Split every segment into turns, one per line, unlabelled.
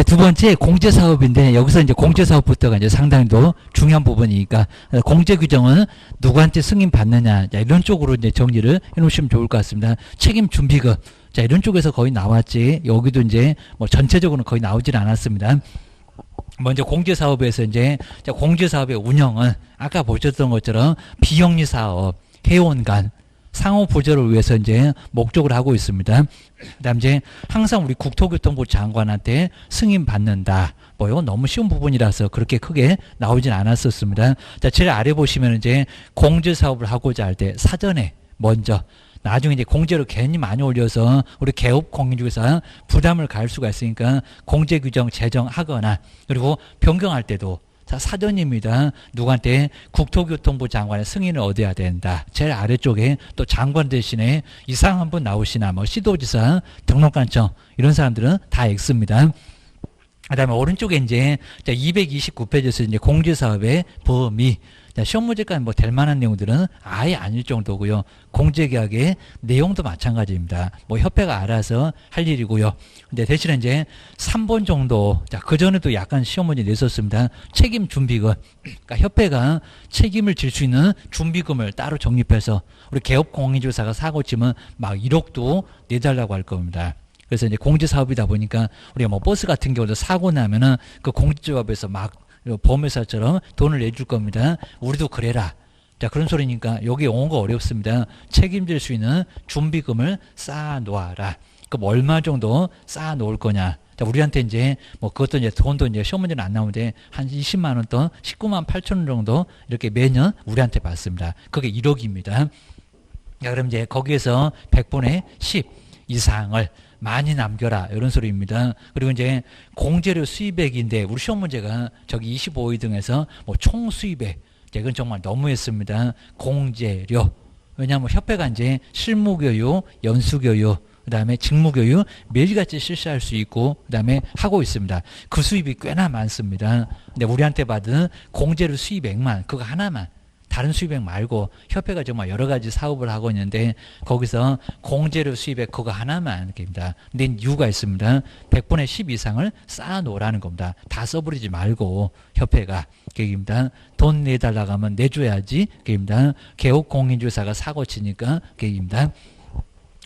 두 번째 공제사업인데 여기서 이제 공제사업부터가 이제 상당히 더 중요한 부분이니까 공제 규정은 누구한테 승인 받느냐 이런 쪽으로 이제 정리를 해놓으시면 좋을 것 같습니다. 책임 준비금 자 이런 쪽에서 거의 나왔지 여기도 이제 뭐 전체적으로는 거의 나오질 않았습니다. 먼저 공제사업에서 이제 공제사업의 운영은 아까 보셨던 것처럼 비영리 사업 회원 간 상호 보조를 위해서 이제 목적을 하고 있습니다. 그다음 이제 항상 우리 국토교통부 장관한테 승인 받는다. 뭐 이건 너무 쉬운 부분이라서 그렇게 크게 나오진 않았었습니다. 자, 제일 아래 보시면 이제 공제 사업을 하고자 할 때 사전에 먼저 나중에 이제 공제를 괜히 많이 올려서 우리 개업 공인 중에서 부담을 가할 수가 있으니까 공제 규정 제정하거나 그리고 변경할 때도 자, 사전입니다. 누구한테 국토교통부 장관의 승인을 얻어야 된다. 제일 아래쪽에 또 장관 대신에 이상한 분 나오시나 뭐 시도지사, 등록관청 이런 사람들은 다 X입니다. 그 다음에 오른쪽에 이제 229페이지에서 이제 공제사업의 범위 시험 문제까지 뭐 될 만한 내용들은 아예 아닐 정도고요. 공제계약의 내용도 마찬가지입니다. 뭐 협회가 알아서 할 일이고요. 근데 대신에 이제 3번 정도, 자, 그전에도 약간 시험 문제 냈었습니다. 책임 준비금. 그러니까 협회가 책임을 질 수 있는 준비금을 따로 적립해서 우리 개업 공인중개사가 사고 치면 막 1억도 내달라고 할 겁니다. 그래서 이제 공제사업이다 보니까 우리가 뭐 버스 같은 경우도 사고 나면은 그 공제조합에서 막 보험회사처럼 돈을 내줄 겁니다. 우리도 그래라. 자, 그런 소리니까 여기 용어가 어렵습니다. 책임질 수 있는 준비금을 쌓아 놓아라. 그럼 얼마 정도 쌓아 놓을 거냐. 자, 우리한테 이제 뭐 그것도 이제 돈도 이제 시험 문제는 안 나오는데 한 20만 원 돈, 19만 8천 원 정도 이렇게 매년 우리한테 받습니다. 그게 1억입니다. 자, 그럼 이제 거기에서 100분의 10 이상을 많이 남겨라 이런 소리입니다. 그리고 이제 공제료 수입액인데 우리 시험 문제가 저기 25위 등에서 뭐 총 수입액 이건 정말 너무했습니다. 공제료 왜냐하면 협회가 이제 실무교육, 연수교육 그 다음에 직무교육 매일같이 실시할 수 있고 그 다음에 하고 있습니다. 그 수입이 꽤나 많습니다. 근데 우리한테 받은 공제료 수입액만 그거 하나만 다른 수입액 말고 협회가 정말 여러 가지 사업을 하고 있는데 거기서 공제료 수입액 그거 하나만 이렇게입니다. 근데 이유가 있습니다. 100분의 10 이상을 쌓아 놓으라는 겁니다. 다 써버리지 말고 협회가 그입니다. 돈 내달라고 하면 내줘야지 그입니다. 개업 공인중개사가 사고 치니까 그입니다.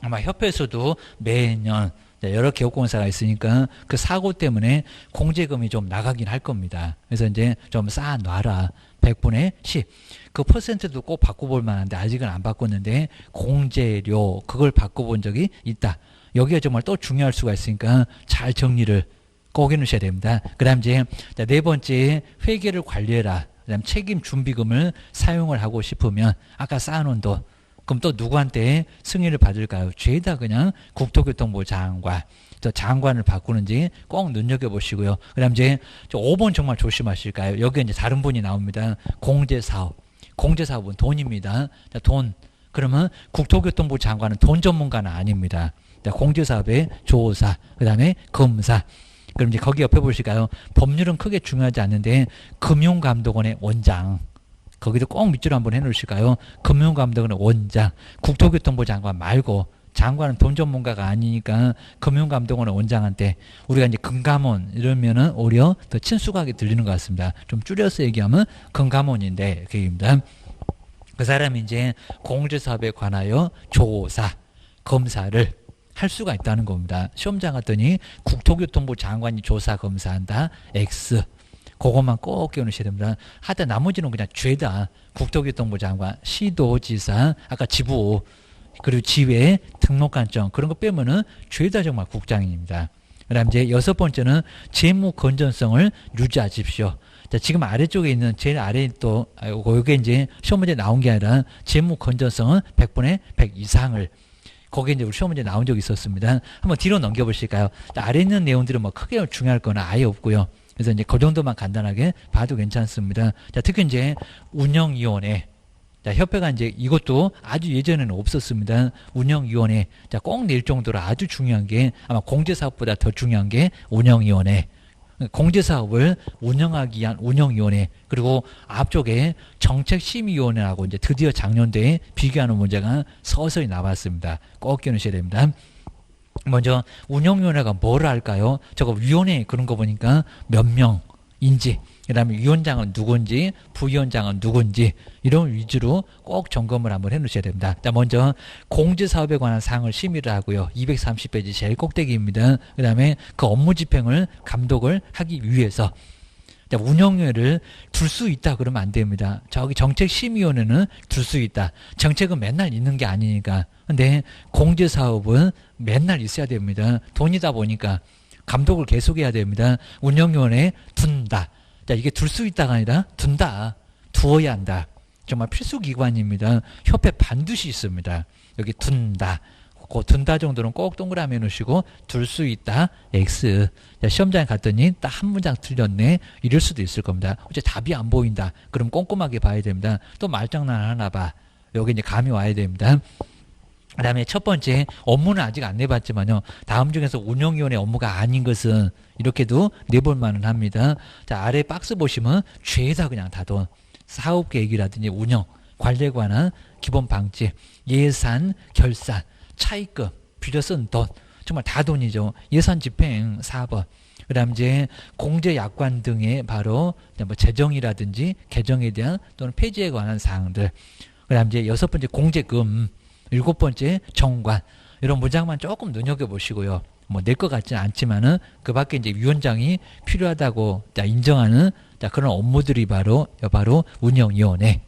아마 협회에서도 매년 여러 개업공사가 있으니까 그 사고 때문에 공제금이 좀 나가긴 할 겁니다. 그래서 이제 좀 쌓아놔라. 100분의 10. 그 퍼센트도 꼭 바꿔볼 만한데 아직은 안 바꿨는데 공제료 그걸 바꿔본 적이 있다. 여기가 정말 또 중요할 수가 있으니까 잘 정리를 꼭 해놓으셔야 됩니다. 그 다음 이제 네 번째 회계를 관리해라. 그 다음 책임 준비금을 사용을 하고 싶으면 아까 쌓아놓은 돈 그럼 또 누구한테 승인을 받을까요? 죄다 그냥 국토교통부 장관. 저 장관을 바꾸는지 꼭 눈여겨보시고요. 그 다음 이제 5번 정말 조심하실까요? 여기 이제 다른 분이 나옵니다. 공제사업. 공제사업은 돈입니다. 자, 돈. 그러면 국토교통부 장관은 돈 전문가는 아닙니다. 자, 공제사업의 조사. 그 다음에 검사. 그럼 이제 거기 옆에 보실까요? 법률은 크게 중요하지 않는데 금융감독원의 원장. 거기도 꼭 밑줄 한번 해놓으실까요? 금융감독원의 원장, 국토교통부 장관 말고 장관은 돈 전문가가 아니니까 금융감독원의 원장한테 우리가 이제 금감원 이러면은 오히려 더 친숙하게 들리는 것 같습니다. 좀 줄여서 얘기하면 금감원인데 그입니다. 그 사람이 이제 공제사업에 관하여 조사, 검사를 할 수가 있다는 겁니다. 시험장 갔더니 국토교통부 장관이 조사 검사한다. X. 그것만 꼭 끼워놓으셔야 됩니다. 하여튼 나머지는 그냥 죄다 국토교통부 장관, 시도지사, 아까 지부, 그리고 지회, 등록관청 그런 거 빼면은 죄다 정말 국장입니다. 그 다음 이제 6번째는 재무 건전성을 유지하십시오. 자, 지금 아래쪽에 있는 제일 아래에 또, 요게 이제 시험 문제 나온 게 아니라 재무 건전성은 100분의 100 이상을 거기에 이제 우리 시험 문제 나온 적이 있었습니다. 한번 뒤로 넘겨보실까요? 자, 아래 있는 내용들은 뭐 크게 중요할 건 아예 없고요. 그래서 이제 그 정도만 간단하게 봐도 괜찮습니다. 자, 특히 이제 운영위원회. 자, 협회가 이제 이것도 아주 예전에는 없었습니다. 운영위원회. 자, 꼭 낼 정도로 아주 중요한 게 아마 공제사업보다 더 중요한 게 운영위원회. 공제사업을 운영하기 위한 운영위원회. 그리고 앞쪽에 정책심의위원회하고 이제 드디어 작년도에 비교하는 문제가 서서히 나왔습니다. 꼭 끼워놓으셔야 됩니다. 먼저 운영위원회가 뭘 할까요? 저거 위원회 그런 거 보니까 몇 명인지, 그 다음에 위원장은 누군지, 부위원장은 누군지, 이런 위주로 꼭 점검을 한번 해 놓으셔야 됩니다. 자, 먼저 공제사업에 관한 사항을 심의를 하고요. 230페이지 제일 꼭대기입니다. 그 다음에 그 업무 집행을 감독을 하기 위해서 운영위를 둘 수 있다 그러면 안 됩니다. 저기 정책심의위원회는 둘 수 있다. 정책은 맨날 있는 게 아니니까. 근데 공제사업은 맨날 있어야 됩니다. 돈이다 보니까 감독을 계속해야 됩니다. 운영위원회 둔다. 자, 이게 둘 수 있다가 아니라 둔다. 두어야 한다. 정말 필수기관입니다. 협회 반드시 있습니다. 여기 둔다. 그 둔다 정도는 꼭 동그라미 해놓으시고 둘 수 있다. X. 자, 시험장에 갔더니 딱 한 문장 틀렸네. 이럴 수도 있을 겁니다. 어째 답이 안 보인다. 그럼 꼼꼼하게 봐야 됩니다. 또 말장난 하나 봐. 여기 이제 감이 와야 됩니다. 그 다음에 첫 번째, 업무는 아직 안 내봤지만요. 다음 중에서 운영위원회 업무가 아닌 것은 이렇게도 내볼 만은 합니다. 자, 아래 박스 보시면 죄다 그냥 다 돈. 사업계획이라든지 운영, 관리에 관한 기본 방침, 예산, 결산, 차입금, 빌려 쓴 돈. 정말 다 돈이죠. 예산 집행 4번. 그 다음 이제 공제 약관 등의 바로 뭐 재정이라든지 개정에 대한 또는 폐지에 관한 사항들. 그 다음 이제 6번째 공제금. 7번째 정관. 이런 문장만 조금 눈여겨보시고요. 뭐 낼 것 같지는 않지만은 그 밖에 이제 위원장이 필요하다고 인정하는 그런 업무들이 바로 운영위원회.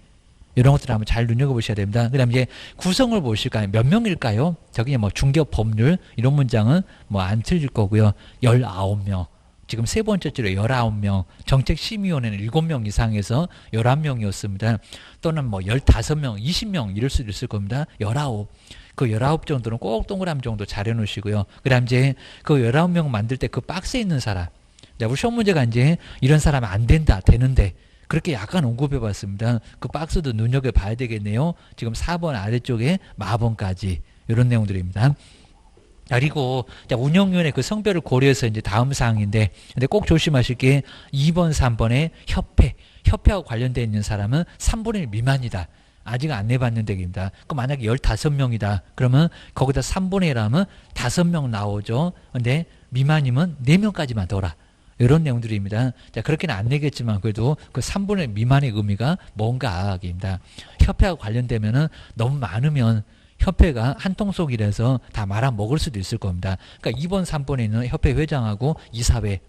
이런 것들 한번 잘 눈여겨보셔야 됩니다. 그 다음에 이제 구성을 보실까요? 몇 명일까요? 저기 뭐 중개업 법률 이런 문장은 뭐 안 틀릴 거고요. 19명. 지금 세 번째 줄에 19명. 정책심의위원회는 7명 이상에서 11명이었습니다. 또는 뭐 15명, 20명 이럴 수도 있을 겁니다. 19. 그 19 정도는 꼭 동그라미 정도 잘 해놓으시고요. 그 다음 이제 그 19명 만들 때 그 박스에 있는 사람. 우리 시험 문제가 이제 이런 사람 안 된다, 되는데. 그렇게 약간 언급해 봤습니다. 그 박스도 눈여겨봐야 되겠네요. 지금 4번 아래쪽에 마번까지 이런 내용들입니다. 그리고 운영위원회 그 성별을 고려해서 이제 다음 사항인데, 근데 꼭 조심하실 게 2번, 3번에 협회하고 관련되어 있는 사람은 3분의 1 미만이다. 아직 안 내봤는 데입니다. 그 만약에 15명이다. 그러면 거기다 3분의 1 하면 5명 나오죠. 근데 미만이면 4명까지만 둬라. 이런 내용들입니다. 자, 그렇게는 안 내겠지만 그래도 그 3분의 1 미만의 의미가 뭔가입니다. 협회하고 관련되면은 너무 많으면 협회가 한통속이라서 다 말아먹을 수도 있을 겁니다. 그러니까 2번, 3번에 있는 협회 회장하고 이사회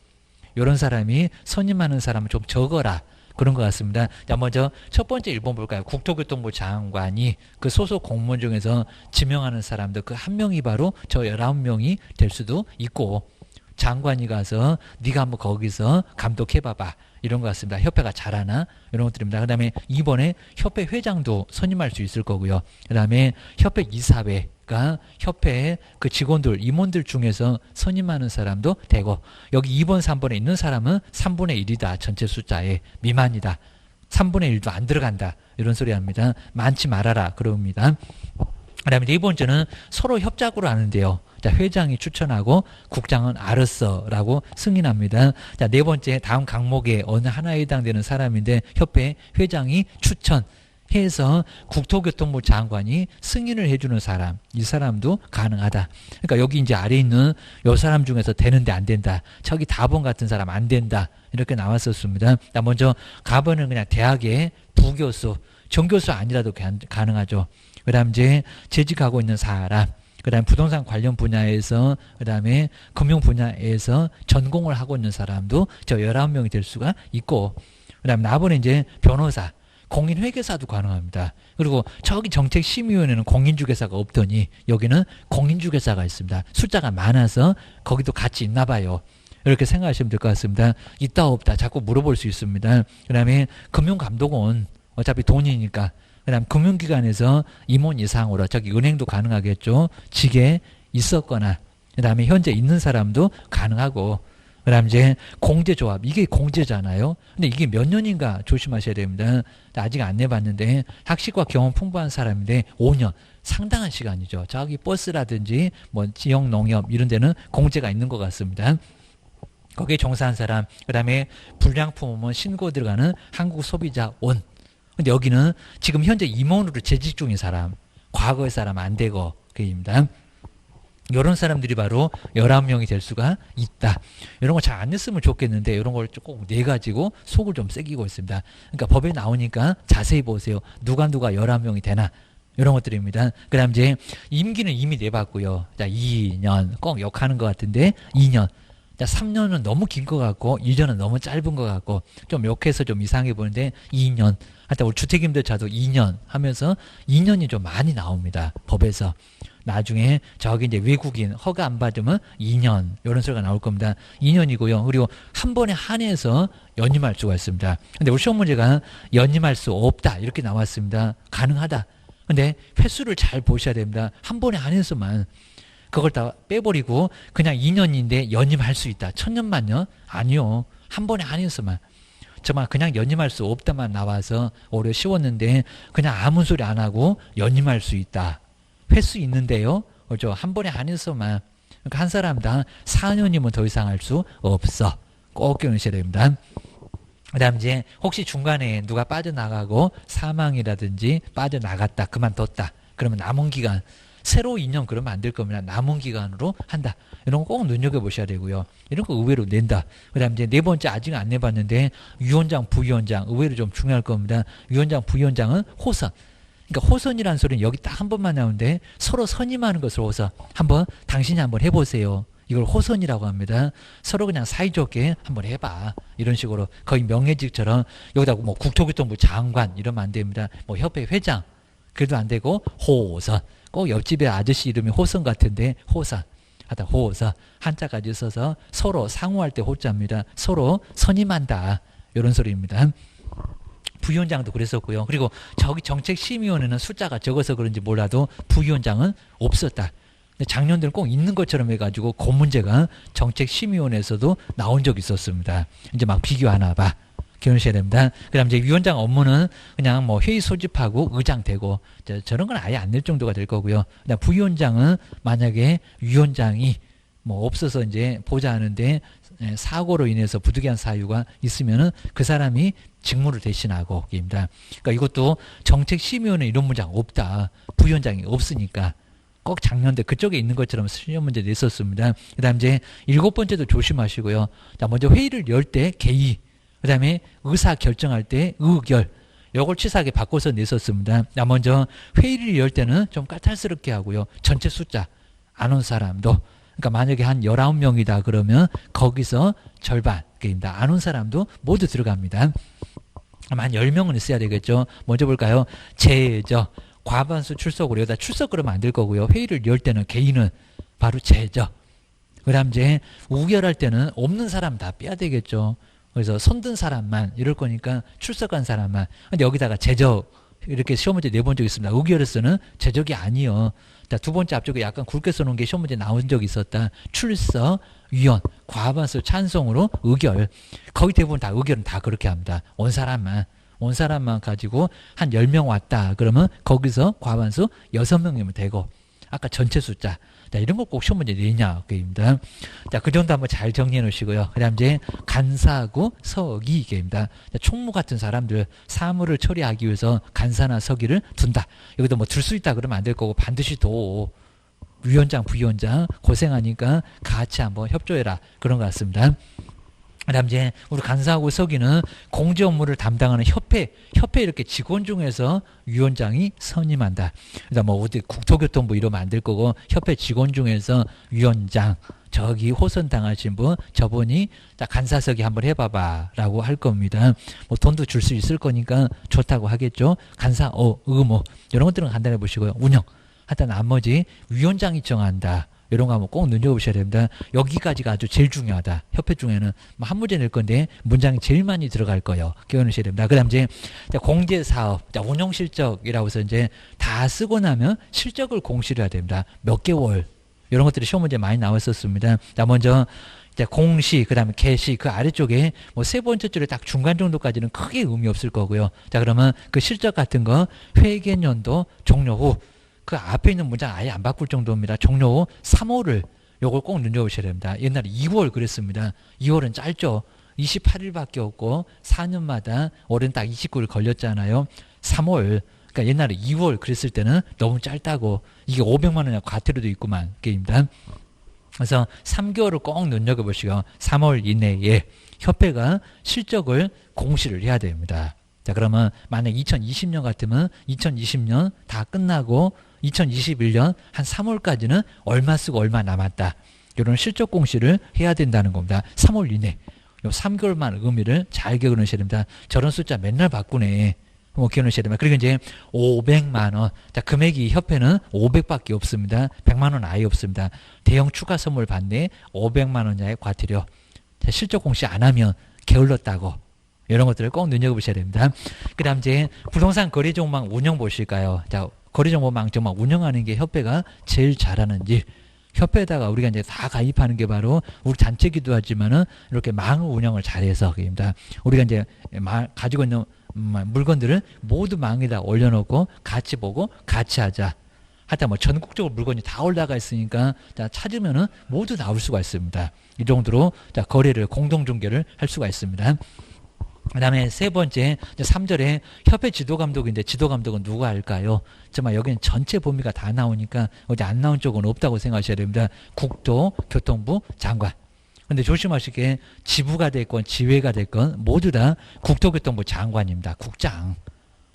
이런 사람이 선임하는 사람은 좀 적어라. 그런 것 같습니다. 자, 먼저 첫 번째 1번 볼까요? 국토교통부 장관이 그 소속 공무원 중에서 지명하는 사람들 그 한 명이 바로 저 19명이 될 수도 있고, 장관이 가서 네가 한번 거기서 감독해봐봐. 이런 것 같습니다. 협회가 잘하나? 이런 것들입니다. 그 다음에 2번에 협회 회장도 선임할 수 있을 거고요. 그 다음에 협회 이사회가 협회의 그 직원들, 임원들 중에서 선임하는 사람도 되고, 여기 2번, 3번에 있는 사람은 3분의 1이다. 전체 숫자에 미만이다. 3분의 1도 안 들어간다. 이런 소리 합니다. 많지 말아라. 그럽니다. 그 다음에 네 번째는 서로 협작으로 하는데요. 자, 회장이 추천하고 국장은 알았어 라고 승인합니다. 자, 네 번째 다음 항목에 어느 하나에 해당되는 사람인데 협회 회장이 추천해서 국토교통부 장관이 승인을 해주는 사람, 이 사람도 가능하다. 그러니까 여기 이제 아래 있는 요 사람 중에서 되는데 안 된다. 저기 다본 같은 사람 안 된다. 이렇게 나왔었습니다. 자, 먼저 가번은 그냥 대학의 부교수, 정교수 아니라도 가능하죠. 그 다음 이제 재직하고 있는 사람, 그 다음에 부동산 관련 분야에서, 그 다음에 금융 분야에서 전공을 하고 있는 사람도 저 19명이 될 수가 있고, 그 다음에 나번에 이제 변호사, 공인회계사도 가능합니다. 그리고 저기 정책심의위원회는 공인중개사가 없더니 여기는 공인중개사가 있습니다. 숫자가 많아서 거기도 같이 있나 봐요. 이렇게 생각하시면 될 것 같습니다. 있다 없다 자꾸 물어볼 수 있습니다. 그 다음에 금융감독은 어차피 돈이니까, 그 다음 금융기관에서 임원 이상으로 저기 은행도 가능하겠죠. 직에 있었거나, 그 다음에 현재 있는 사람도 가능하고, 그 다음 이제 공제조합, 이게 공제잖아요. 근데 이게 몇 년인가 조심하셔야 됩니다. 아직 안 내봤는데 학식과 경험 풍부한 사람인데 5년, 상당한 시간이죠. 저기 버스라든지 뭐 지역 농협 이런 데는 공제가 있는 것 같습니다. 거기에 종사한 사람, 그 다음에 불량품은 신고 들어가는 한국소비자원. 근데 여기는 지금 현재 임원으로 재직 중인 사람, 과거의 사람 안 되고, 그입니다. 이런 사람들이 바로 11명이 될 수가 있다. 이런 거 잘 안 냈으면 좋겠는데 이런 걸 꼭 내가지고 속을 좀 새기고 있습니다. 그러니까 법에 나오니까 자세히 보세요. 누가 11명이 되나. 이런 것들입니다. 그 다음 이제 임기는 이미 내봤고요. 자, 2년. 꼭 역하는 것 같은데 2년. 자, 3년은 너무 긴 것 같고 2년은 너무 짧은 것 같고 좀 역해서 좀 이상해 보이는데 2년. 하여튼 우리 주택임대차도 2년 하면서 2년이 좀 많이 나옵니다. 법에서. 나중에 저기 이제 외국인 허가 안 받으면 2년 이런 소리가 나올 겁니다. 2년이고요. 그리고 한 번에 한해서 연임할 수가 있습니다. 근데 우리 시험 문제가 연임할 수 없다 이렇게 나왔습니다. 가능하다. 근데 횟수를 잘 보셔야 됩니다. 한 번에 한해서만 그걸 다 빼버리고 그냥 2년인데 연임할 수 있다. 천년만년? 아니요. 한 번에 한해서만. 정말 그냥 연임할 수 없다만 나와서 오히려 쉬웠는데 그냥 아무 소리 안 하고 연임할 수 있다. 횟수 있는데요. 그렇죠? 한 번에 한해서만. 그러니까 한 사람당 4년이면 더 이상 할 수 없어. 꼭 기억하셔야 됩니다. 그 다음 이제 혹시 중간에 누가 빠져나가고 사망이라든지 빠져나갔다 그만뒀다 그러면 남은 기간 새로 2년 그러면 안 될 겁니다. 남은 기간으로 한다. 이런 거 꼭 눈여겨보셔야 되고요. 이런 거 의외로 낸다. 그 다음 이제 네 번째 아직 안 내봤는데 위원장 부위원장 의외로 좀 중요할 겁니다. 위원장 부위원장은 호선. 그러니까 호선이라는 소리는 여기 딱 한 번만 나오는데 서로 선임하는 것을 호선. 한번 당신이 한번 해보세요. 이걸 호선이라고 합니다. 서로 그냥 사이좋게 한번 해봐. 이런 식으로 거의 명예직처럼 여기다 뭐 국토교통부 장관 이러면 안 됩니다. 뭐 협회 회장 그래도 안 되고 호선. 꼭 옆집에 아저씨 이름이 호선 같은데 호선. 하다 호선 한자까지 써서 서로 상호할 때 호자입니다. 서로 선임한다. 이런 소리입니다. 부위원장도 그랬었고요. 그리고 저기 정책심의위원회는 숫자가 적어서 그런지 몰라도 부위원장은 없었다. 작년들은 꼭 있는 것처럼 해가지고 그 문제가 정책심의위원회에서도 나온 적이 있었습니다. 이제 막 비교하나 봐. 기억하셔야 됩니다. 그 다음 이제 위원장 업무는 그냥 뭐 회의 소집하고 의장 되고 저런 건 아예 안 낼 정도가 될 거고요. 그다음 부위원장은 만약에 위원장이 뭐 없어서 이제 보자 하는데 사고로 인해서 부득이한 사유가 있으면은 그 사람이 직무를 대신하고 입니다. 그러니까 이것도 정책심의위원회 이런 문장 없다. 부위원장이 없으니까. 꼭 작년대 그쪽에 있는 것처럼 시험 문제 냈었습니다. 그 다음 이제 7번째도 조심하시고요. 자, 먼저 회의를 열 때 개의, 그 다음에 의사 결정할 때 의결, 요걸 치사하게 바꿔서 냈었습니다. 자, 먼저 회의를 열 때는 좀 까탈스럽게 하고요. 전체 숫자 안 온 사람도, 그러니까 만약에 한 19명이다 그러면 거기서 절반입니다. 안 온 사람도 모두 들어갑니다. 한 10명은 있어야 되겠죠. 먼저 볼까요? 제저. 과반수 출석으로 여기다 출석 그러면 안 될 거고요. 회의를 열 때는 개인은 바로 제저. 그 다음 이제 우결할 때는 없는 사람 다 빼야 되겠죠. 그래서 손든 사람만 이럴 거니까 출석한 사람만. 근데 여기다가 제적 이렇게 시험 문제 내본 적 있습니다. 의결에서는 제적이 아니요. 자, 두 번째 앞쪽에 약간 굵게 써놓은 게 시험 문제 나온 적이 있었다. 출석, 위원, 과반수 찬성으로 의결. 거의 대부분 다 의결은 다 그렇게 합니다. 온 사람만 가지고 한 10명 왔다. 그러면 거기서 과반수 6명이면 되고 아까 전체 숫자. 자, 이런 거 꼭 시험 문제 내냐. 게임입니다. 자, 그 정도 한번 잘 정리해 놓으시고요. 그 다음 이제 간사하고 서기 게임입니다. 자, 총무 같은 사람들 사무를 처리하기 위해서 간사나 서기를 둔다. 여기도 뭐 둘 수 있다 그러면 안 될 거고 반드시 둬. 위원장, 부위원장 고생하니까 같이 한번 협조해라. 그런 것 같습니다. 그다음 이제 우리 간사하고 서기는 공제 업무를 담당하는 협회 이렇게 직원 중에서 위원장이 선임한다. 그다음 뭐 어디 국토교통부 이러면 안 될 거고 협회 직원 중에서 위원장 저기 호선 당하신 분 저분이 자 간사서기 한번 해봐봐라고 할 겁니다. 뭐 돈도 줄 수 있을 거니까 좋다고 하겠죠. 간사 의무 이런 것들은 간단해 보시고요. 운영 하여튼 나머지 위원장이 정한다. 이런 거 한번 꼭 눈여겨보셔야 됩니다. 여기까지가 아주 제일 중요하다. 협회 중에는 뭐 한 문제 낼 건데 문장이 제일 많이 들어갈 거예요. 기억하셔야 됩니다. 그 다음 이제 공제사업, 운영실적이라고 해서 이제 다 쓰고 나면 실적을 공시를 해야 됩니다. 몇 개월. 이런 것들이 시험 문제 많이 나왔었습니다. 자, 먼저 공시, 그 다음에 개시, 그 아래쪽에 뭐 세 번째 줄에 딱 중간 정도까지는 크게 의미 없을 거고요. 자, 그러면 그 실적 같은 거 회계연도 종료 후 그 앞에 있는 문장 아예 안 바꿀 정도입니다. 종료 후 3월을 요걸 꼭 눈여보셔야 됩니다. 옛날에 2월 그랬습니다. 2월은 짧죠. 28일밖에 없고 4년마다 올해는 딱 29일 걸렸잖아요. 3월 그러니까 옛날에 2월 그랬을 때는 너무 짧다고 이게 500만 원이나 과태료도 있구만 게임입니다. 그래서 3개월을 꼭 눈여겨보시고 3월 이내에 협회가 실적을 공시를 해야 됩니다. 자, 그러면 만약 2020년 같으면 2020년 다 끝나고 2021년 한 3월까지는 얼마 쓰고 얼마 남았다. 이런 실적 공시를 해야 된다는 겁니다. 3월 이내. 요 3개월만 의미를 잘 기억을 하셔야 됩니다. 저런 숫자 맨날 바꾸네. 뭐 기억하셔야 됩니다. 그리고 이제 500만 원. 자, 금액이 협회는 500밖에 없습니다. 100만 원 아예 없습니다. 대형 추가 선물 받네. 500만 원짜리 과태료. 자, 실적 공시 안 하면 게을렀다고. 이런 것들을 꼭 눈여겨보셔야 됩니다. 그 다음 이제 부동산 거래정보망 운영 보실까요? 자, 거래정보망 정말 운영하는 게 협회가 제일 잘하는 일. 협회에다가 우리가 이제 다 가입하는 게 바로 우리 단체기도 하지만은 이렇게 망 운영을 잘해서 그입니다. 우리가 이제 가지고 있는 물건들을 모두 망에다 올려놓고 같이 보고 같이 하자. 하여튼 뭐 전국적으로 물건이 다 올라가 있으니까 자, 찾으면은 모두 나올 수가 있습니다. 이 정도로 자, 거래를 공동 중개를 할 수가 있습니다. 그 다음에 세 번째 3절에 협회 지도감독인데 지도감독은 누가 할까요? 정말 여기는 전체 범위가 다 나오니까 어디 안 나온 쪽은 없다고 생각하셔야 됩니다. 국토, 교통부, 장관. 근데 조심하실 게 지부가 됐건 지회가 됐건 모두 다 국토교통부 장관입니다. 국장.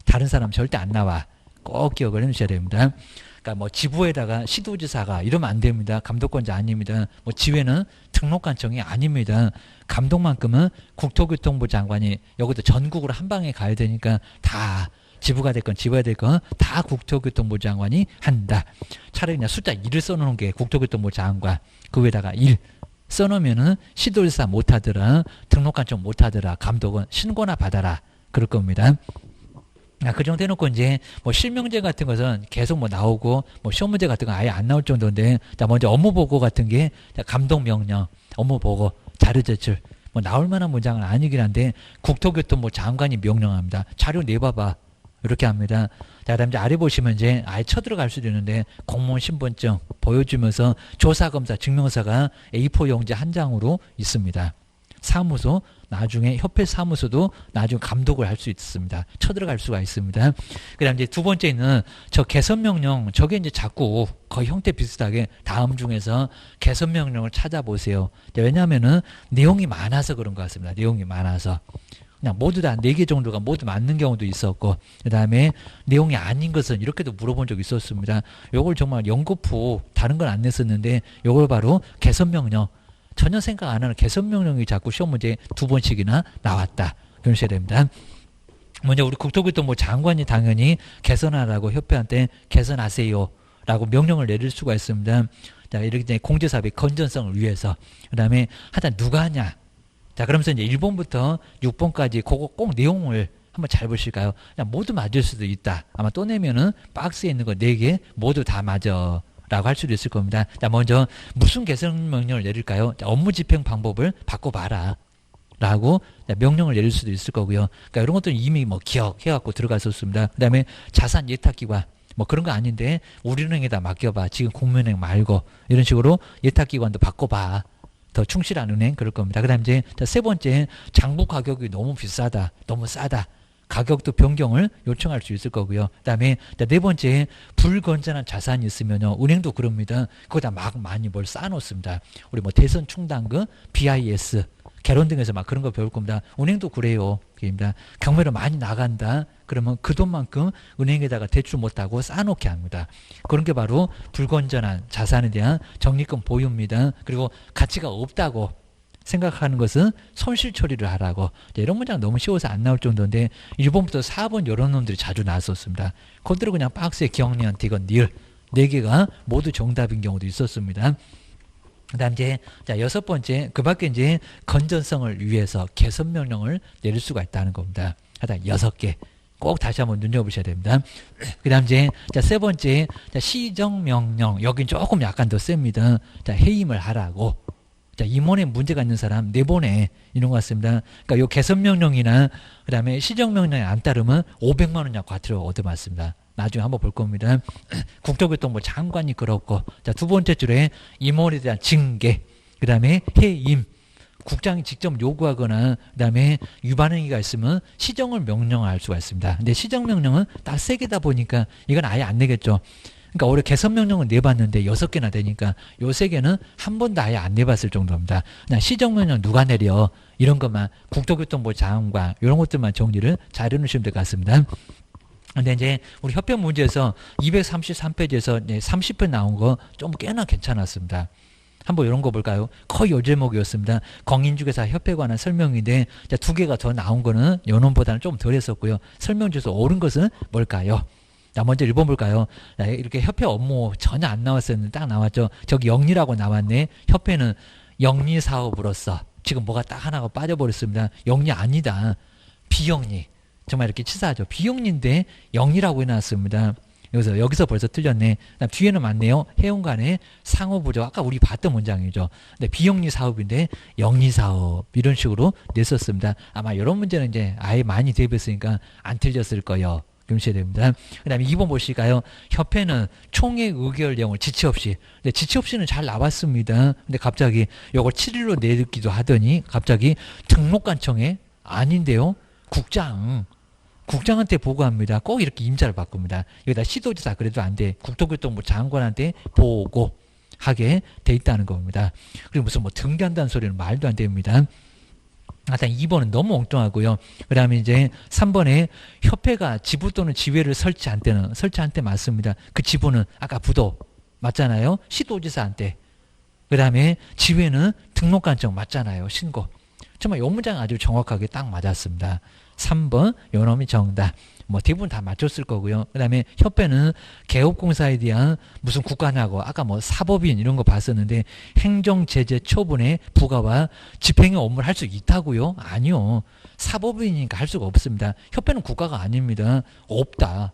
다른 사람 절대 안 나와. 꼭 기억을 해주셔야 됩니다. 그러니까 뭐 지부에다가 시도지사가 이러면 안 됩니다. 감독권자 아닙니다. 뭐 지회는 등록관청이 아닙니다. 감독만큼은 국토교통부 장관이 여기도 전국으로 한 방에 가야 되니까 다 지부가 됐건 지부가 됐건 다 국토교통부 장관이 한다. 차라리 그냥 숫자 1을 써놓은 게 국토교통부 장관. 그 위에다가 1 써놓으면은 시도지사 못하더라. 등록관청 못하더라. 감독은 신고나 받아라. 그럴 겁니다. 그 정도 해놓고 이제 뭐 실명제 같은 것은 계속 뭐 나오고 뭐 시험 문제 같은 건 아예 안 나올 정도인데 자 먼저 업무 보고 같은 게 감독 명령, 업무 보고, 자료 제출 뭐 나올 만한 문장은 아니긴 한데 국토교통부 장관이 명령합니다. 자료 내봐봐 이렇게 합니다. 자 그다음 이제 아래 보시면 이제 아예 쳐들어갈 수도 있는데 공무원 신분증 보여주면서 조사검사 증명서가 A4 용지 한 장으로 있습니다. 사무소 나중에 협회 사무소도 나중에 감독을 할 수 있습니다. 쳐들어갈 수가 있습니다. 그다음 이제 두 번째는 저 개선 명령 저게 이제 자꾸 거의 형태 비슷하게 다음 중에서 개선 명령을 찾아보세요. 왜냐하면은 내용이 많아서 그런 것 같습니다. 내용이 많아서 그냥 모두 다 4개 정도가 모두 맞는 경우도 있었고 그다음에 내용이 아닌 것은 이렇게도 물어본 적이 있었습니다. 요걸 정말 연거푸 다른 건 안 냈었는데 요걸 바로 개선 명령 전혀 생각 안 하는 개선 명령이 자꾸 시험 문제에 2번씩이나 나왔다. 그러셔야 됩니다. 먼저 우리 국토교통부 장관이 당연히 개선하라고 협회한테 개선하세요 라고 명령을 내릴 수가 있습니다. 자, 이렇게 공제사업의 건전성을 위해서. 그 다음에 하여튼 누가 하냐. 자, 그러면서 이제 1번부터 6번까지 그거 꼭 내용을 한번 잘 보실까요? 그냥 모두 맞을 수도 있다. 아마 또 내면은 박스에 있는 거 4개 모두 다 맞아. 라고 할 수도 있을 겁니다. 자, 먼저 무슨 개선 명령을 내릴까요? 자, 업무 집행 방법을 바꿔봐라. 라고 명령을 내릴 수도 있을 거고요. 그러니까 이런 것들은 이미 뭐 기억해갖고 들어갔었습니다. 그 다음에 자산 예탁기관 뭐 그런 거 아닌데 우리은행에다 맡겨봐. 지금 국민은행 말고 이런 식으로 예탁기관도 바꿔봐. 더 충실한 은행 그럴 겁니다. 그 다음에 이제 세 번째 장부 가격이 너무 비싸다. 너무 싸다. 가격도 변경을 요청할 수 있을 거고요. 그 다음에 네 번째 불건전한 자산이 있으면요. 은행도 그럽니다. 거기다 막 많이 뭘 쌓아놓습니다. 우리 뭐 대선 충당금, BIS, 개론 등에서 막 그런 거 배울 겁니다. 은행도 그래요. 그입니다. 경매로 많이 나간다. 그러면 그 돈만큼 은행에다가 대출 못하고 쌓아놓게 합니다. 그런 게 바로 불건전한 자산에 대한 적립금 보유입니다. 그리고 가치가 없다고 생각하는 것은 손실 처리를 하라고. 이런 문장 너무 쉬워서 안 나올 정도인데 1번부터 4번 이런 놈들이 자주 나왔었습니다. 그대로 그냥 박스에 기억니은 디건 니을 4개가 모두 정답인 경우도 있었습니다. 그 다음 이제 자 6번째 그 밖에 이제 건전성을 위해서 개선 명령을 내릴 수가 있다는 겁니다. 하여튼 6개 꼭 다시 한번 눈여보셔야 됩니다. 그 다음 이제 자 3번째 자 시정명령 여긴 조금 약간 더 셉니다. 자 해임을 하라고. 자, 임원에 문제가 있는 사람 내보내 이런 것 같습니다. 그러니까 요 개선명령이나 그 다음에 시정명령에 안 따르면 500만 원이나 과태료 얻어맞습니다. 나중에 한번 볼 겁니다. 국토교통부 장관이 그렇고 자, 두 번째 줄에 임원에 대한 징계 그 다음에 해임 국장이 직접 요구하거나 그다음에 위반행위가 있으면 시정을 명령할 수가 있습니다. 근데 시정명령은 딱 3개다 보니까 이건 아예 안 내겠죠. 그러니까 올해 개선명령은 내봤는데 6개나 되니까 요 3개는 한 번도 아예 안 내봤을 정도입니다. 그냥 시정명령 누가 내려 이런 것만 국토교통부 장관 이런 것들만 정리를 잘 해놓으시면 될 것 같습니다. 근데 이제 우리 협회 문제에서 233페이지에서 30회 나온 거 좀 꽤나 괜찮았습니다. 한번 이런 거 볼까요? 거의 요 제목이었습니다. 공인중개사 협회에 관한 설명인데 2개가 더 나온 거는 연원보다는 좀 덜 했었고요. 설명 중에서 옳은 것은 뭘까요? 자, 먼저 1번 볼까요? 이렇게 협회 업무 전혀 안 나왔었는데 딱 나왔죠. 저기 영리라고 나왔네. 협회는 영리 사업으로서 지금 뭐가 딱 하나가 빠져버렸습니다. 영리 아니다. 비영리. 정말 이렇게 치사하죠. 비영리인데 영리라고 해놨습니다. 여기서 벌써 틀렸네. 뒤에는 맞네요. 해운간의 상호부조. 아까 우리 봤던 문장이죠. 근데 비영리 사업인데 영리 사업 이런 식으로 냈었습니다. 아마 이런 문제는 이제 아예 많이 대비했으니까 안 틀렸을 거예요. 그러셔야 됩니다. 그 다음에 2번 보실까요? 협회는 총회 의결 내용을 지체 없이. 근데 지체 없이는 잘 나왔습니다. 근데 갑자기 이걸 7일로 내기도 하더니 갑자기 등록관청에 아닌데요. 국장한테 보고합니다. 꼭 이렇게 임자를 바꿉니다. 여기다 시도지사 그래도 안 돼. 국토교통부 장관한테 보고하게 돼 있다는 겁니다. 그리고 무슨 뭐 등기한다는 소리는 말도 안 됩니다. 일단 2번은 너무 엉뚱하고요. 그 다음에 이제 3번에 협회가 지부 또는 지회를 설치한 때 맞습니다. 그 지부는 아까 부도 맞잖아요. 시도지사한테. 그 다음에 지회는 등록관청 맞잖아요. 신고. 정말 이 문장 아주 정확하게 딱 맞았습니다. 3번 요놈이 정답. 뭐 대부분 다 맞췄을 거고요. 그 다음에 협회는 개업공사에 대한 무슨 국가냐고 아까 뭐 사법인 이런 거 봤었는데 행정제재 처분의 부과와 집행의 업무를 할 수 있다고요? 아니요. 사법인이니까 할 수가 없습니다. 협회는 국가가 아닙니다. 없다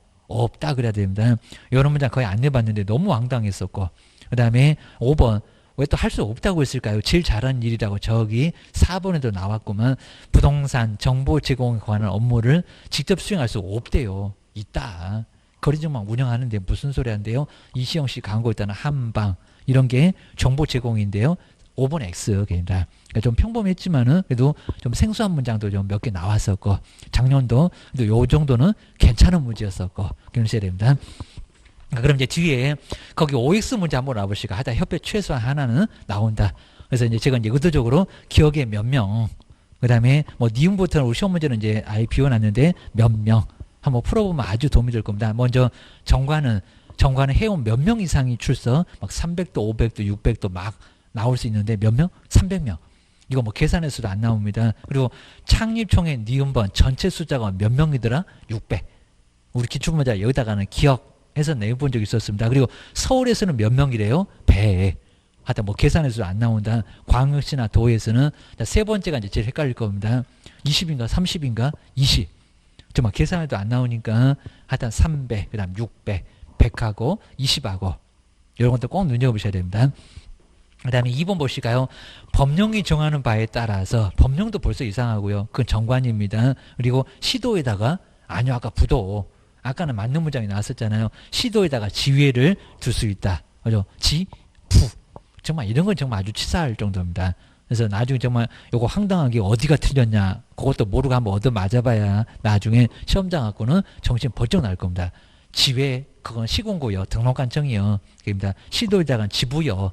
그래야 됩니다. 이런 문장 거의 안 내봤는데 너무 황당했었고 그 다음에 5번 왜 또 할 수 없다고 했을까요? 제일 잘하는 일이라고 저기 4번에도 나왔구만. 부동산 정보 제공에 관한 업무를 직접 수행할 수 없대요. 있다. 거리정만 운영하는데 무슨 소리 한대요? 이시영 씨 광고 있다는 한방 이런 게 정보 제공인데요. 5번 X입니다. 그러니까 좀 평범했지만은 그래도 좀 생소한 문장도 좀 몇 개 나왔었고 작년도 요 정도는 괜찮은 문제였었고 그러셔야 됩니다. 그럼 이제 뒤에 거기 OX 문제 한번 나와보시고 하다 협회 최소한 하나는 나온다. 그래서 이제 제가 이제 의도적으로 기억에 몇 명, 그 다음에 뭐 니은부터는 우리 시험 문제는 이제 아예 비워놨는데 몇 명 한번 풀어보면 아주 도움이 될 겁니다. 먼저 정관은 해온 몇 명 이상이 출석, 막 300도, 500도, 600도 막 나올 수 있는데 몇 명? 300명. 이거 뭐 계산해서도 안 나옵니다. 그리고 창립총회 니은번 전체 숫자가 몇 명이더라? 600. 우리 기출문제 여기다가는 기억해서 내본 적이 있었습니다. 그리고 서울에서는 몇 명이래요? 100. 하여튼 뭐 계산해서도 안 나온다. 광역시나 도에서는 세 번째가 이제 제일 헷갈릴 겁니다. 20인가 30인가 20. 정말 계산해도 안 나오니까 하여튼 300, 그 다음 600, 100하고 20하고 이런 것도 꼭 눈여겨보셔야 됩니다. 그 다음에 2번 보실까요? 법령이 정하는 바에 따라서 법령도 벌써 이상하고요. 그건 정관입니다. 그리고 시도에다가 아니요 아까 부도 아까는 맞는 문장이 나왔었잖아요. 시도에다가 지회를 둘 수 있다. 그죠? 지, 부. 정말 이런 건 정말 아주 치사할 정도입니다. 그래서 나중에 정말 요거 황당하게 어디가 틀렸냐 그것도 모르고 한번 얻어 맞아봐야 나중에 시험장 갖고는 정신 번쩍 날 겁니다. 지회 그건 시공고요. 등록관청이요. 그입니다. 시도에다가 지부요.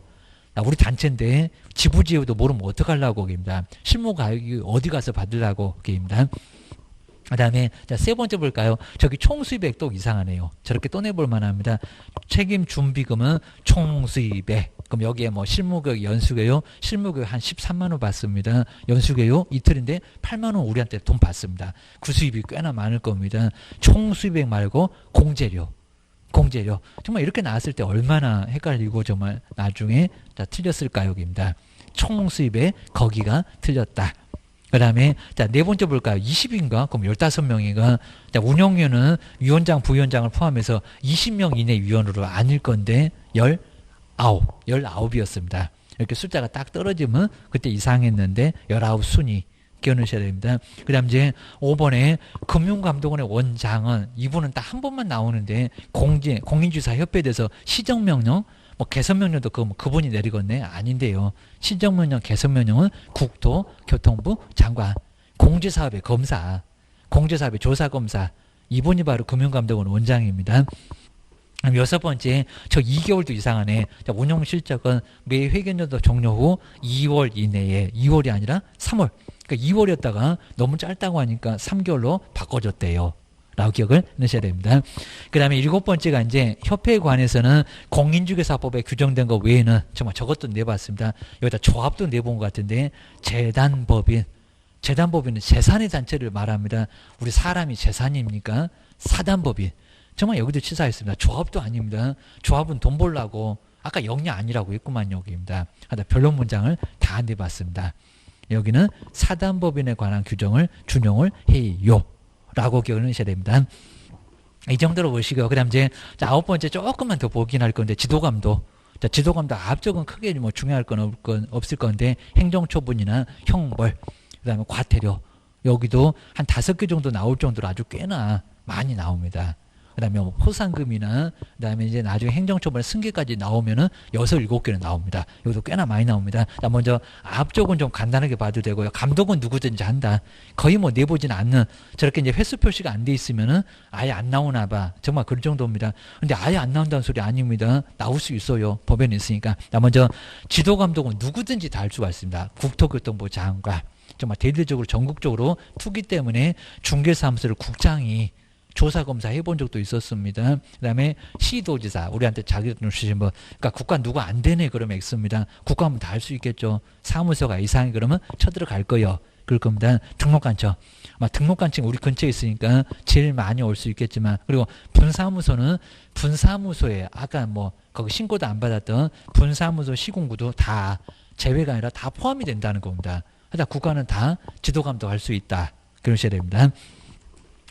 우리 단체인데 지부지회도 모르면 어떡하려고 그입니다. 실무가 어디 가서 받으려고 그입니다. 그 다음에 세 번째 볼까요? 저기 총수입액 또 이상하네요. 저렇게 또 내볼 만합니다. 책임 준비금은 총수입액. 그럼 여기에 뭐 실무교육, 연수교육, 실무교육 한 13만 원 받습니다. 연수교육 이틀인데 8만 원 우리한테 돈 받습니다. 그 수입이 꽤나 많을 겁니다. 총수입액 말고 공제료. 정말 이렇게 나왔을 때 얼마나 헷갈리고 정말 나중에 틀렸을까요? 여기입니다. 총수입액 거기가 틀렸다. 그 다음에 네 번째 볼까요? 20인가? 그럼 15명인가? 운영위원은 위원장, 부위원장을 포함해서 20명 이내 위원으로 아닐 건데 19이었습니다. 이렇게 숫자가 딱 떨어지면 그때 이상했는데 19순위 기억하셔야 됩니다. 그 다음 이제 5번에 금융감독원의 원장은 이분은 딱 한 번만 나오는데 공인주사 협회에 대해서 시정명령 뭐 개선명령도 그분이 내리겠네? 아닌데요. 시정명령, 개선명령은 국토교통부 장관, 공제사업의 검사, 공제사업의 조사검사, 이분이 바로 금융감독원 원장입니다. 여섯 번째, 저 2개월도 이상하네. 자, 운영 실적은 매 회계연도 종료 후 2월 이내에, 2월이 아니라 3월. 그러니까 2월이었다가 너무 짧다고 하니까 3개월로 바꿔줬대요. 라고 기억을 넣으셔야 됩니다. 그 다음에 일곱 번째가 이제 협회에 관해서는 공인중개사법에 규정된 것 외에는 정말 저것도 내봤습니다. 여기다 조합도 내본 것 같은데, 재단법인. 재단법인은 재산의 단체를 말합니다. 우리 사람이 재산입니까? 사단법인. 정말 여기도 치사했습니다. 조합도 아닙니다. 조합은 돈 벌라고 아까 영리 아니라고 했구만 여기입니다. 하다 변론 문장을 다 내봤습니다. 여기는 사단법인에 관한 규정을 준용을 해요. 라고 기억을 하셔야 됩니다. 이 정도로 보시고요. 그 다음 이제 아홉 번째 조금만 더 보긴 할 건데 지도감도. 자, 지도감도 앞쪽은 크게 뭐 중요할 건 없을 건데 행정처분이나 형벌, 그 다음에 과태료 여기도 한 5개 정도 나올 정도로 아주 꽤나 많이 나옵니다. 그 다음에 뭐 포상금이나 그 다음에 이제 나중에 행정처벌 승계까지 나오면은 6, 7개는 나옵니다. 여기도 꽤나 많이 나옵니다. 자, 먼저 앞쪽은 좀 간단하게 봐도 되고요. 감독은 누구든지 한다. 거의 뭐 내보진 않는 저렇게 이제 횟수 표시가 안 돼 있으면은 아예 안 나오나 봐. 정말 그런 정도입니다. 근데 아예 안 나온다는 소리 아닙니다. 나올 수 있어요. 법에는 있으니까. 자, 먼저 지도감독은 누구든지 다 할 수가 있습니다. 국토교통부 장관. 정말 대대적으로 전국적으로 투기 때문에 중개사무소를 국장이 조사검사 해본 적도 있었습니다. 그 다음에 시도지사, 우리한테 자격증 주신 분, 그러니까 국가 누가 안 되네 그러면 X입니다. 국가하면 다 할 수 있겠죠. 사무소가 이상이 그러면 쳐들어갈 거예요. 그럴 겁니다. 등록관청. 등록관청 우리 근처에 있으니까 제일 많이 올 수 있겠지만, 그리고 분사무소는 분사무소에 아까 뭐 거기 신고도 안 받았던 분사무소 시군구도 다 제외가 아니라 다 포함이 된다는 겁니다. 하여튼 국가는 다 지도감독 할 수 있다. 그러셔야 됩니다.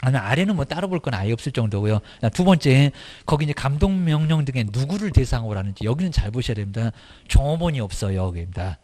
아래는 뭐 따로 볼 건 아예 없을 정도고요. 두 번째, 거기 이제 감독명령 등에 누구를 대상으로 하는지 여기는 잘 보셔야 됩니다. 종업원이 없어요. 여기입니다.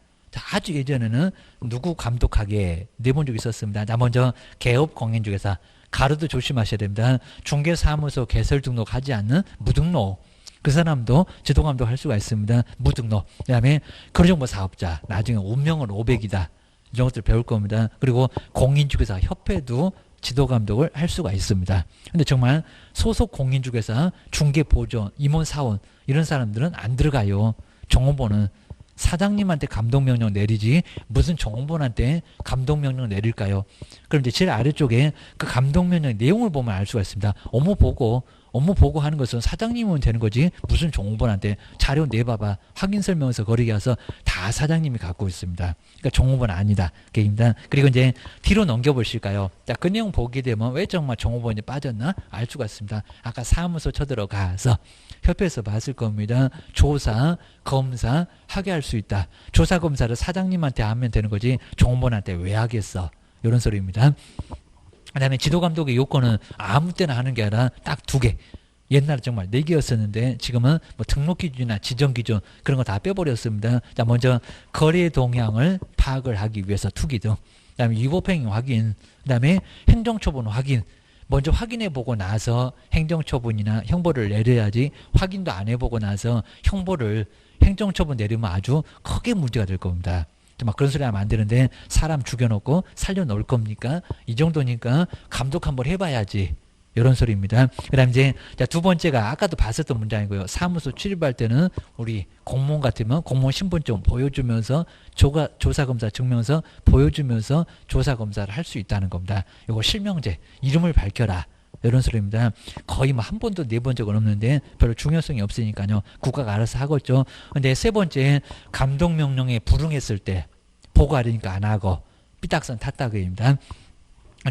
아주 예전에는 누구 감독하게 내본 적이 있었습니다. 자, 먼저 개업 공인중개사 가로도 조심하셔야 됩니다. 중개사무소 개설 등록하지 않는 무등록. 그 사람도 지도감독 할 수가 있습니다. 무등록. 그 다음에 거래정보 사업자. 나중에 운명은 500이다. 이런 것들 배울 겁니다. 그리고 공인중개사 협회도 지도감독을 할 수가 있습니다. 근데 정말 소속 공인중개사, 중개보조, 임원사원 이런 사람들은 안 들어가요. 종업원은 사장님한테 감독명령 내리지 무슨 종업원한테 감독명령 내릴까요? 그럼 이제 제일 아래쪽에 그 감독명령 내용을 보면 알 수가 있습니다. 업무 보고 하는 것은 사장님은 되는 거지 무슨 종업원한테 자료 내봐봐. 확인 설명서 거리게 와서 다 사장님이 갖고 있습니다. 그러니까 종업원 아니다. 그입니다. 그리고 이제 뒤로 넘겨보실까요? 자, 그 내용 보게 되면 왜 정말 종업원이 빠졌나 알 수가 있습니다. 아까 사무소 쳐들어가서 협회에서 봤을 겁니다. 조사, 검사 하게 할 수 있다. 조사, 검사를 사장님한테 하면 되는 거지 종업원한테 왜 하겠어. 이런 소리입니다. 그 다음에 지도감독의 요건은 아무 때나 하는 게 아니라 딱 2개. 옛날에 정말 4개였었는데 지금은 뭐 등록기준이나 지정기준 그런 거 다 빼버렸습니다. 자, 먼저 거래 동향을 파악을 하기 위해서 투기등. 그 다음에 위법행위 확인. 그 다음에 행정처분 확인. 먼저 확인해보고 나서 행정처분이나 형벌을 내려야지 확인도 안 해보고 나서 형벌을 행정처분 내리면 아주 크게 문제가 될 겁니다. 막 그런 소리 하면 안 되는데 사람 죽여놓고 살려놓을 겁니까? 이 정도니까 감독 한번 해봐야지. 이런 소리입니다. 그 다음 이제 두 번째가 아까도 봤었던 문장이고요. 사무소 출입할 때는 우리 공무원 같으면 공무원 신분증 보여주면서 조사검사 증명서 보여주면서 조사검사를 할 수 있다는 겁니다. 이거 실명제, 이름을 밝혀라. 이런 소리입니다. 거의 뭐 한 번도 내본 적은 없는데 별로 중요성이 없으니까요. 국가가 알아서 하겠죠. 근데 세 번째, 감독명령에 불응했을 때 보고하려니까 안 하고 삐딱선 탔다고입니다.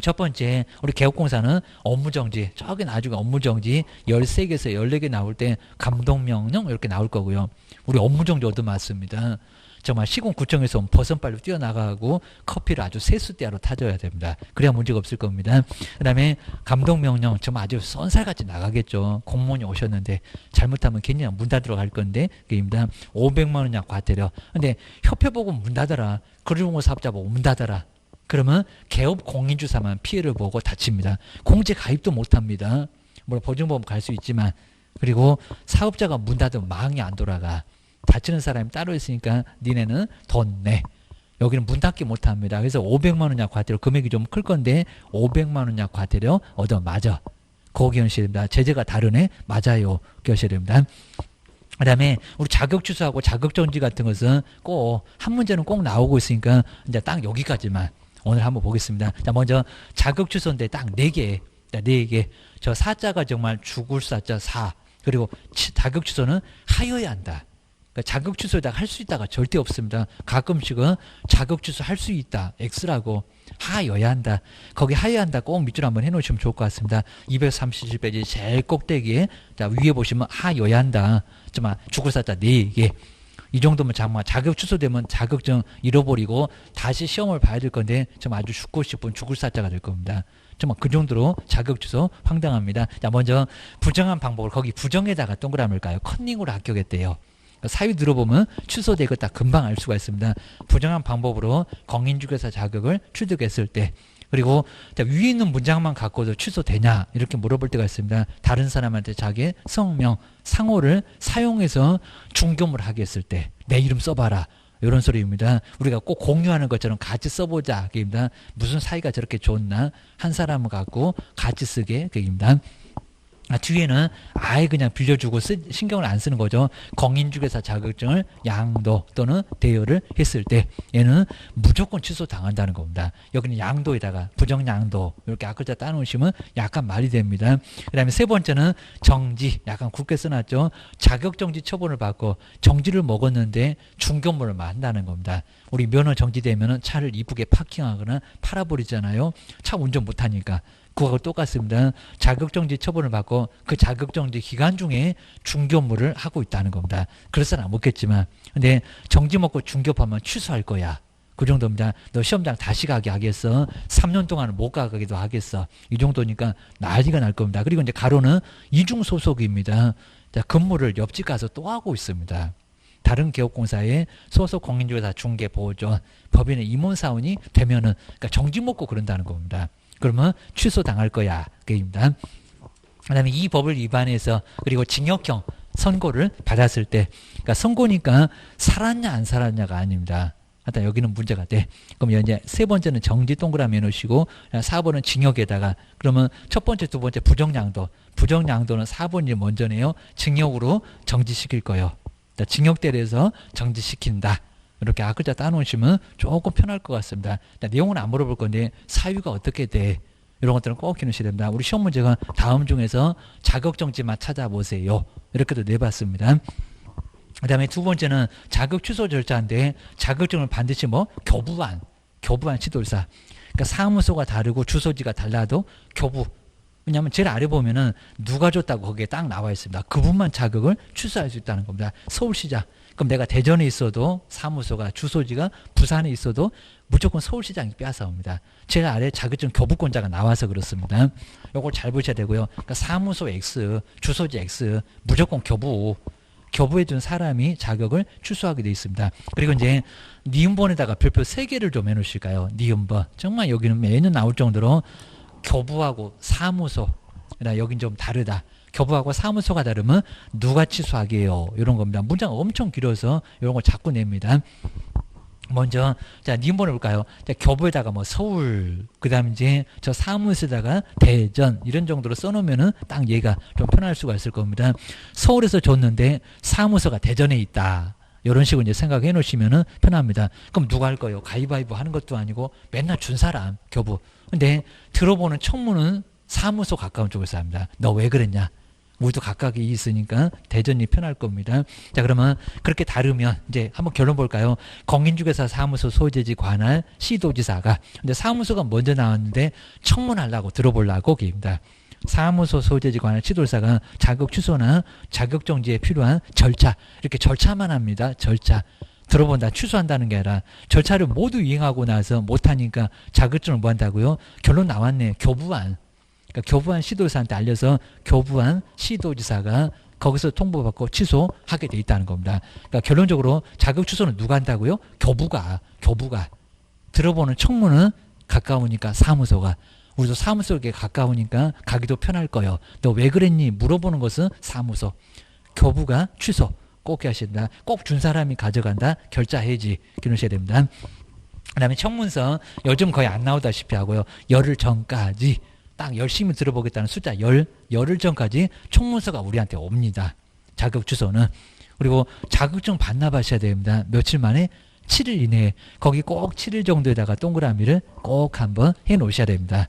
첫 번째, 우리 개업공사는 업무정지, 저기 나중에 업무정지 13개에서 14개 나올 때 감독명령 이렇게 나올 거고요. 우리 업무정지 얻어맞습니다. 정말 시군구청에서 버선발로 뛰어나가고 커피를 아주 세수대야로 타줘야 됩니다. 그래야 문제가 없을 겁니다. 그 다음에 감독명령 정말 아주 쏜살같이 나가겠죠. 공무원이 오셨는데 잘못하면 괜히 문 닫으러 갈 건데 그입니다. 500만 원 이상 과태료. 근데 협회 보고 문 닫아라. 거래정보 사업자 보고 문 닫아라. 그러면 개업 공인주사만 피해를 보고 다칩니다. 공제 가입도 못합니다. 물론 보증보험 갈 수 있지만 그리고 사업자가 문 닫으면 망이 안 돌아가. 다치는 사람이 따로 있으니까 니네는 돈 내. 여기는 문 닫기 못합니다. 그래서 500만 원약 과태료, 금액이 좀 클 건데 500만 원약 과태료 얻어 맞아. 그거 기억하셔야 됩니다. 제재가 다르네? 맞아요. 기억하셔야 됩니다. 그 다음에 우리 자격 취소하고 자격 정지 같은 것은 꼭 한 문제는 꼭 나오고 있으니까 이제 딱 여기까지만 오늘 한번 보겠습니다. 자, 먼저 자격 취소인데 딱 4개. 자, 4개. 저 사자가 정말 죽을 사자 사. 그리고 자격 취소는 하여야 한다. 그러니까 자격 취소에다가 할 수 있다가 절대 없습니다. 가끔씩은 자격 취소 할 수 있다. X라고 하여야 한다. 거기 하여야 한다. 꼭 밑줄 한번 해놓으시면 좋을 것 같습니다. 237페이지 제일 꼭대기에 자, 위에 보시면 하여야 한다. 정말 죽을 사자 4개. 이 정도면 정말 자격 취소되면 자격증 잃어버리고 다시 시험을 봐야 될 건데 정말 아주 죽고 싶은 죽을 사자가 될 겁니다. 정말 그 정도로 자격 취소 황당합니다. 자, 먼저 부정한 방법을 거기 부정에다가 동그라미를 까요. 컨닝으로 합격했대요. 사유 들어보면 취소되고 딱 금방 알 수가 있습니다. 부정한 방법으로 공인중개사 자격을 취득했을 때 그리고 위에 있는 문장만 갖고도 취소되냐 이렇게 물어볼 때가 있습니다. 다른 사람한테 자기의 성명, 상호를 사용해서 중개업을 하게 했을 때 내 이름 써봐라. 이런 소리입니다. 우리가 꼭 공유하는 것처럼 같이 써보자. 그입니다. 무슨 사이가 저렇게 좋나 한 사람을 갖고 같이 쓰게 그입니다. 뒤에는 아예 그냥 빌려주고 신경을 안 쓰는 거죠. 공인중개사 자격증을 양도 또는 대여를 했을 때 얘는 무조건 취소 당한다는 겁니다. 여기는 양도에다가 부정양도 이렇게 앞글자 따놓으시면 약간 말이 됩니다. 그 다음에 세 번째는 정지, 약간 굵게 써놨죠. 자격정지 처분을 받고 정지를 먹었는데 중개업무를 한다는 겁니다. 우리 면허 정지되면 차를 이쁘게 파킹하거나 팔아버리잖아요. 차 운전 못하니까. 그거하고 똑같습니다. 자격정지 처분을 받고 그 자격정지 기간 중에 중개업무를 하고 있다는 겁니다. 그래서는 안 먹겠지만 근데 정지 먹고 중개업하면 취소할 거야. 그 정도입니다. 너 시험장 다시 가게 하겠어. 3년 동안은 못 가기도 하겠어. 이 정도니까 난리가 날 겁니다. 그리고 이제 가로는 이중소속입니다. 자, 근무를 옆집 가서 또 하고 있습니다. 다른 개업공사에 소속 공인중개사 중개 보호전 법인의 임원사원이 되면은 그러니까 정지 먹고 그런다는 겁니다. 그러면 취소당할 거야. 그입니다. 그 다음에 이 법을 위반해서 그리고 징역형 선고를 받았을 때 그러니까 선고니까 살았냐 안 살았냐가 아닙니다. 하여튼 여기는 문제가 돼. 그럼 이제 세 번째는 정지 동그라미 해놓으시고 4번은 징역에다가 그러면 첫 번째 두 번째 부정양도. 부정양도는 4번이 먼저 내요. 징역으로 정지시킬 거예요. 징역대에서 정지시킨다. 이렇게 앞글자 따놓으시면 조금 편할 것 같습니다. 내용은 안 물어볼 건데 사유가 어떻게 돼? 이런 것들은 꼭 기억하셔야 됩니다. 우리 시험 문제가 다음 중에서 자격정지만 찾아보세요. 이렇게도 내봤습니다. 그 다음에 두 번째는 자격 취소 절차인데 자격증을 반드시 교부한 시돌사. 그러니까 사무소가 다르고 주소지가 달라도 교부. 왜냐하면 제일 아래 보면은 누가 줬다고 거기에 딱 나와 있습니다. 그분만 자격을 취소할 수 있다는 겁니다. 서울시장. 그럼 내가 대전에 있어도 사무소가 주소지가 부산에 있어도 무조건 서울시장이 빼앗아옵니다. 제일 아래 자격증 교부권자가 나와서 그렇습니다. 요걸 잘 보셔야 되고요. 그러니까 사무소 X, 주소지 X 무조건 교부해준 사람이 자격을 취소하게 되어 있습니다. 그리고 이제 니은번에다가 별표 3개를 좀 해놓으실까요? 니은번. 정말 여기는 매년 나올 정도로 교부하고 사무소, 여긴 좀 다르다. 교부하고 사무소가 다르면 누가 취소하게요? 이런 겁니다. 문장 엄청 길어서 이런 걸 자꾸 냅니다. 먼저 자 니은번 해볼까요? 자, 교부에다가 서울, 그다음 이제 저 사무소에다가 대전 이런 정도로 써놓으면은 딱 얘가 좀 편할 수가 있을 겁니다. 서울에서 줬는데 사무소가 대전에 있다. 이런 식으로 이제 생각해 놓으시면은 편합니다. 그럼 누가 할 거예요? 가위바위보 하는 것도 아니고 맨날 준 사람 교부. 근데 들어보는 청문은 사무소 가까운 쪽에서 합니다. 너 왜 그랬냐? 우리도 각각이 있으니까 대전이 편할 겁니다. 자, 그러면 그렇게 다르면 이제 한번 결론 볼까요? 공인중개사 사무소 소재지 관할 시도지사가 근데 사무소가 먼저 나왔는데 청문하려고 들어보려고 기입니다. 사무소 소재지 관할 시도지사가 자격 취소나 자격 정지에 필요한 절차 이렇게 절차만 합니다. 절차. 들어본다 취소한다는 게 아니라 절차를 모두 이행하고 나서 못하니까 자격증을 뭐 한다고요? 결론 나왔네. 교부한. 그러니까 교부한 시도지사한테 알려서 교부한 시도지사가 거기서 통보받고 취소하게 돼 있다는 겁니다. 그러니까 결론적으로 자격 취소는 누가 한다고요? 교부가. 들어보는 청문은 가까우니까 사무소가. 우리도 사무소에 가까우니까 가기도 편할 거예요. 너 왜 그랬니? 물어보는 것은 사무소. 교부가 취소. 꼭 해야 됩니다. 꼭 준 사람이 가져간다. 결자 해지. 기놓으셔야 됩니다. 그 다음에 청문서 요즘 거의 안 나오다시피 하고요. 열흘 전까지 딱 열심히 들어보겠다는 숫자 열흘 전까지 청문서가 우리한테 옵니다. 자격 취소는. 그리고 자격증 반납하셔야 됩니다. 며칠 만에 7일 이내에 거기 꼭 7일 정도에다가 동그라미를 꼭 한번 해 놓으셔야 됩니다.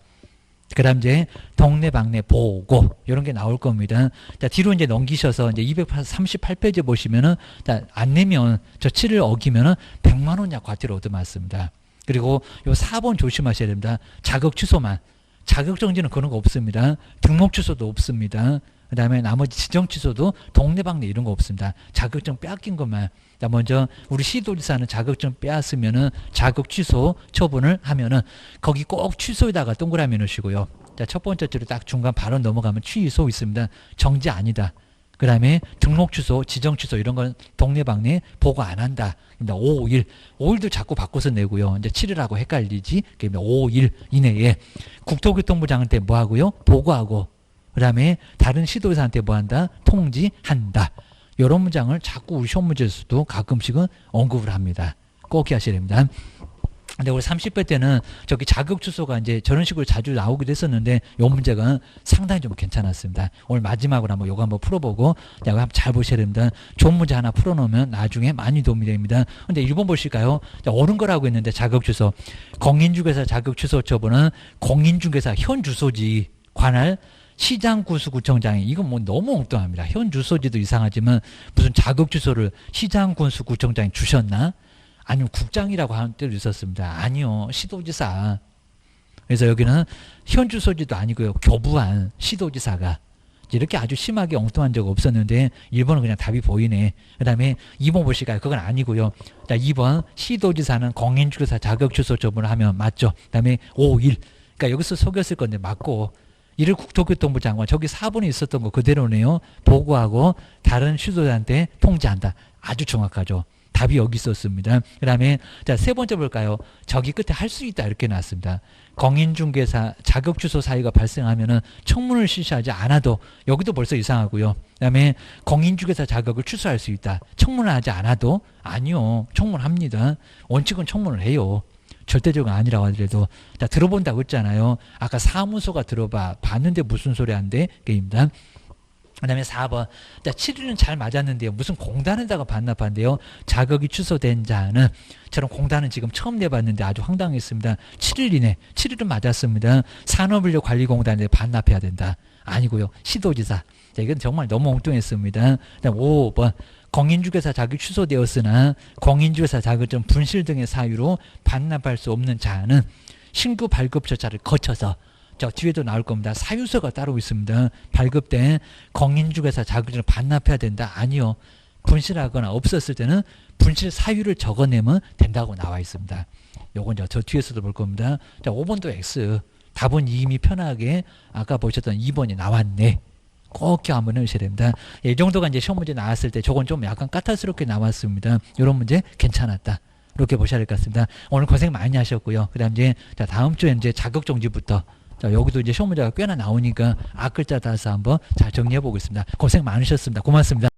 그 다음 이제 동네방네 보고 이런 게 나올 겁니다. 자, 뒤로 이제 넘기셔서 이제 238페이지 보시면은 자, 안 내면 저 7일 어기면은 100만 원 약 과태료 얻어맞습니다. 그리고 요 4번 조심하셔야 됩니다. 자격 취소만. 자격 정지는 그런 거 없습니다. 등록 취소도 없습니다. 그 다음에 나머지 지정 취소도 동네방네 이런 거 없습니다. 자격증 빼앗긴 것만. 자, 먼저 우리 시도지사는 자격증 빼앗으면은 자격 취소 처분을 하면은 거기 꼭 취소에다가 동그라미 넣으시고요. 자, 첫 번째 줄에 딱 중간 발언 넘어가면 취소 있습니다. 정지 아니다. 그 다음에 등록 취소, 지정 취소 이런 건 동네방네 보고 안 한다. 5일. 5일도 자꾸 바꿔서 내고요. 이제 7일하고 헷갈리지. 그러면 5일 이내에 국토교통부장한테 뭐 하고요? 보고하고 그 다음에 다른 시도지사한테 뭐 한다? 통지한다. 이런 문장을 자꾸 우리 시험 문제에서도 가끔씩은 언급을 합니다. 꼭 기하셔야 됩니다. 근데 우리 30회 때는 저기 자격 취소가 이제 저런 식으로 자주 나오기도 했었는데 이 문제가 상당히 좀 괜찮았습니다. 오늘 마지막으로 한번 요거 한번 풀어보고 한번 잘 보셔야 됩니다. 좋은 문제 하나 풀어놓으면 나중에 많이 도움이 됩니다. 근데 1번 보실까요? 자, 옳은 거라고 했는데 자격 취소. 공인중개사 자격 취소 처분은 공인중개사 현 주소지 관할 시장군수구청장이 이건 뭐 너무 엉뚱합니다. 현 주소지도 이상하지만 무슨 자격 취소를 시장군수구청장이 주셨나? 아니면 국장이라고 하는 때도 있었습니다. 아니요. 시도지사. 그래서 여기는 현 주소지도 아니고요. 교부한 시도지사가 이렇게 아주 심하게 엉뚱한 적 없었는데 1번은 그냥 답이 보이네. 그 다음에 2번 보실까요? 그건 아니고요. 자, 2번 시도지사는 공인중개사 자격 취소 처분을 하면 맞죠. 그 다음에 5일. 그러니까 여기서 속였을 건데 맞고 이를 국토교통부 장관 저기 4번에 있었던 거 그대로네요. 보고하고 다른 시도자한테 통지한다. 아주 정확하죠. 답이 여기 있었습니다. 그 다음에 자, 세 번째 볼까요? 저기 끝에 할 수 있다 이렇게 나왔습니다. 공인중개사 자격 취소 사유가 발생하면은 청문을 실시하지 않아도 여기도 벌써 이상하고요. 그 다음에 공인중개사 자격을 취소할 수 있다. 청문을 하지 않아도 아니요. 청문합니다. 원칙은 청문을 해요. 절대적은 아니라고 하더라도 자, 들어본다고 했잖아요. 아까 사무소가 들어봐 봤는데 무슨 소리 한대? 게임입니다. 그 다음에 4번. 자, 7일은 잘 맞았는데요. 무슨 공단에다가 반납한대요. 자격이 취소된 자는 저런 공단은 지금 처음 내봤는데 아주 황당했습니다. 7일 이내. 7일은 맞았습니다. 산업인력관리공단에 반납해야 된다. 아니고요. 시도지사. 자, 이건 정말 너무 엉뚱했습니다. 그다음 5번. 공인중개사 자격이 취소되었으나 공인중개사 자격증 분실 등의 사유로 반납할 수 없는 자는 신규 발급 절차를 거쳐서 저 뒤에도 나올 겁니다. 사유서가 따로 있습니다. 발급된 공인중개사 자격증을 반납해야 된다. 아니요. 분실하거나 없었을 때는 분실 사유를 적어내면 된다고 나와 있습니다. 요건 저 뒤에서도 볼 겁니다. 자, 5번도 X. 답은 이미 편하게 아까 보셨던 2번이 나왔네. 꼭 기억 한번 해주셔야 됩니다. 이 정도가 이제 시험 문제 나왔을 때 저건 좀 약간 까탈스럽게 나왔습니다. 이런 문제 괜찮았다. 이렇게 보셔야 될 것 같습니다. 오늘 고생 많이 하셨고요. 그 다음 이제 자, 다음 주에 이제 자격정지부터 자, 여기도 이제 시험 문제가 꽤나 나오니까 앞글자 따라서 한번 잘 정리해 보겠습니다. 고생 많으셨습니다. 고맙습니다.